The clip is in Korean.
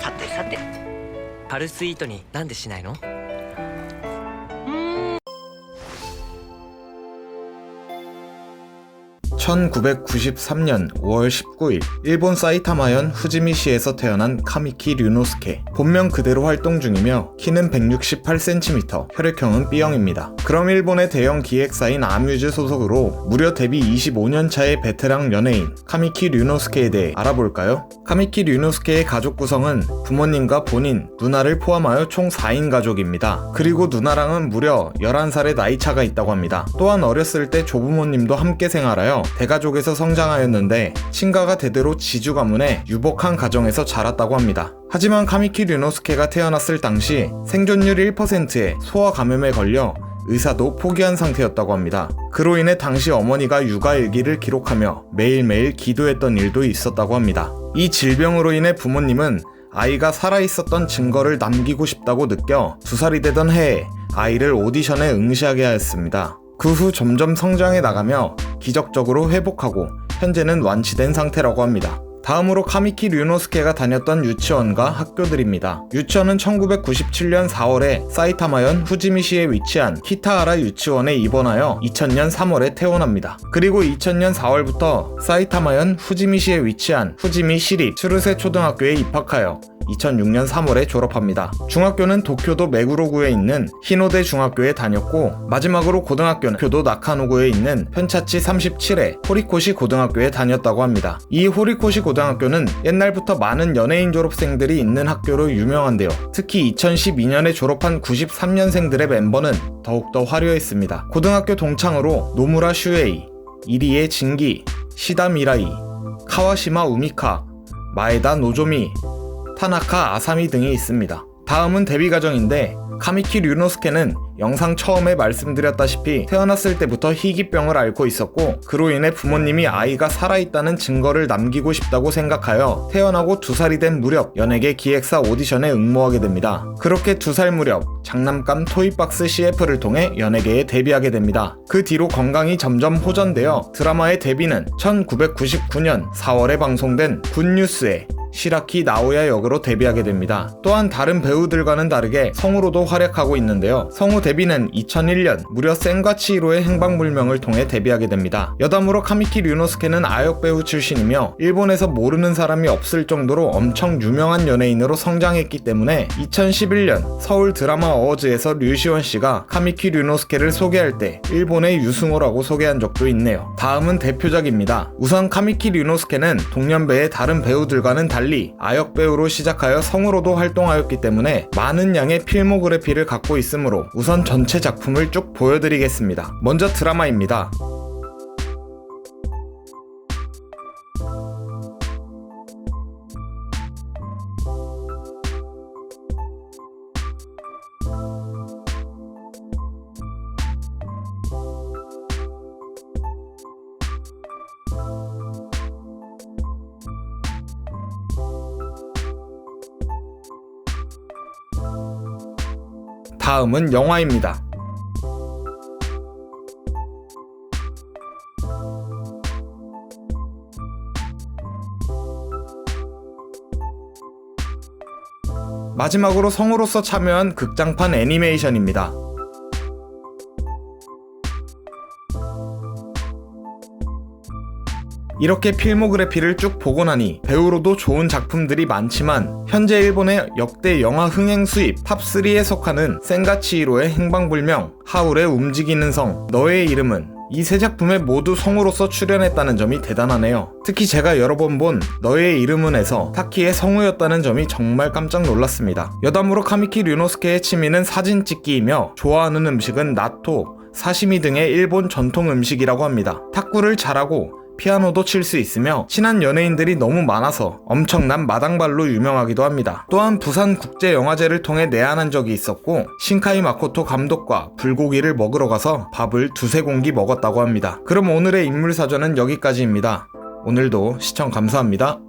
さてさて、パルスイートになんでしないの？ 1993년 5월 19일 일본 사이타마현 후지미시에서 태어난 카미키 류노스케. 본명 그대로 활동 중이며 키는 168cm, 혈액형은 B형입니다. 그럼 일본의 대형 기획사인 아뮤즈 소속으로 무려 데뷔 25년 차의 베테랑 연예인 카미키 류노스케에 대해 알아볼까요? 카미키 류노스케의 가족 구성은 부모님과 본인, 누나를 포함하여 총 4인 가족입니다. 그리고 누나랑은 무려 11살의 나이차가 있다고 합니다. 또한 어렸을 때 조부모님도 함께 생활하여 대가족에서 성장하였는데 친가가 대대로 지주 가문에 유복한 가정에서 자랐다고 합니다. 하지만 카미키 류노스케가 태어났을 당시 생존율 1%의 소아 감염에 걸려 의사도 포기한 상태였다고 합니다. 그로 인해 당시 어머니가 육아일기를 기록하며 매일매일 기도했던 일도 있었다고 합니다. 이 질병으로 인해 부모님은 아이가 살아있었던 증거를 남기고 싶다고 느껴 2살이 되던 해에 아이를 오디션에 응시하게 하였습니다. 그 후 점점 성장해 나가며 기적적으로 회복하고 현재는 완치된 상태라고 합니다. 다음으로 카미키 류노스케가 다녔던 유치원과 학교들입니다. 유치원은 1997년 4월에 사이타마현 후지미시에 위치한 키타하라 유치원에 입원하여 2000년 3월에 퇴원합니다. 그리고 2000년 4월부터 사이타마현 후지미시에 위치한 후지미 시립 츠르세 초등학교에 입학하여 2006년 3월에 졸업합니다. 중학교는 도쿄도 메구로구에 있는 히노대 중학교에 다녔고 마지막으로 고등학교는 도쿄도 나카노구에 있는 편차치 37의 호리코시 고등학교에 다녔다고 합니다. 이 호리코시 고등학교는 옛날부터 많은 연예인 졸업생들이 있는 학교로 유명한데요. 특히 2012년에 졸업한 93년생들의 멤버는 더욱더 화려했습니다. 고등학교 동창으로 노무라 슈에이, 이리에 진기, 시다 미라이, 카와시마 우미카, 마에다 노조미, 타나카 아사미 등이 있습니다. 다음은 데뷔 과정인데 카미키 류노스케는 영상 처음에 말씀드렸다시피 태어났을 때부터 희귀병을 앓고 있었고 그로 인해 부모님이 아이가 살아있다는 증거를 남기고 싶다고 생각하여 태어나고 2살이 된 무렵 연예계 기획사 오디션에 응모하게 됩니다. 그렇게 2살 무렵 장난감 토이박스 CF를 통해 연예계에 데뷔하게 됩니다. 그 뒤로 건강이 점점 호전되어 드라마의 데뷔는 1999년 4월에 방송된 굿뉴스에 시라키 나오야 역으로 데뷔하게 됩니다. 또한 다른 배우들과는 다르게 성우로도 활약하고 있는데요. 성우 데뷔는 2001년 무려 센과 치히로의 행방불명을 통해 데뷔하게 됩니다. 여담으로 카미키 류노스케는 아역 배우 출신이며 일본에서 모르는 사람이 없을 정도로 엄청 유명한 연예인으로 성장했기 때문에 2011년 서울 드라마 어워즈에서 류시원 씨가 카미키 류노스케를 소개할 때 일본의 유승호라고 소개한 적도 있네요. 다음은 대표작입니다. 우선 카미키 류노스케는 동년배의 다른 배우들과는 달리 아역 배우로 시작하여 성우로도 활동하였기 때문에 많은 양의 필모그래피를 갖고 있으므로 우선 전체 작품을 쭉 보여드리겠습니다. 먼저 드라마입니다. 다음은 영화입니다. 마지막으로 성우로서 참여한 극장판 애니메이션입니다. 이렇게 필모그래피를 쭉 보고 나니 배우로도 좋은 작품들이 많지만 현재 일본의 역대 영화 흥행 수입 탑3에 속하는 센가 치히로의 행방불명, 하울의 움직이는 성, 너의 이름은 이 세 작품에 모두 성우로서 출연했다는 점이 대단하네요. 특히 제가 여러 번 본 너의 이름은에서 타키의 성우였다는 점이 정말 깜짝 놀랐습니다. 여담으로 카미키 류노스케의 취미는 사진 찍기이며 좋아하는 음식은 나토, 사시미 등의 일본 전통 음식이라고 합니다. 탁구를 잘하고 피아노도 칠 수 있으며 친한 연예인들이 너무 많아서 엄청난 마당발로 유명하기도 합니다. 또한 부산국제영화제를 통해 내한한 적이 있었고 신카이 마코토 감독과 불고기를 먹으러 가서 밥을 2-3공기 먹었다고 합니다. 그럼 오늘의 인물사전은 여기까지입니다. 오늘도 시청 감사합니다.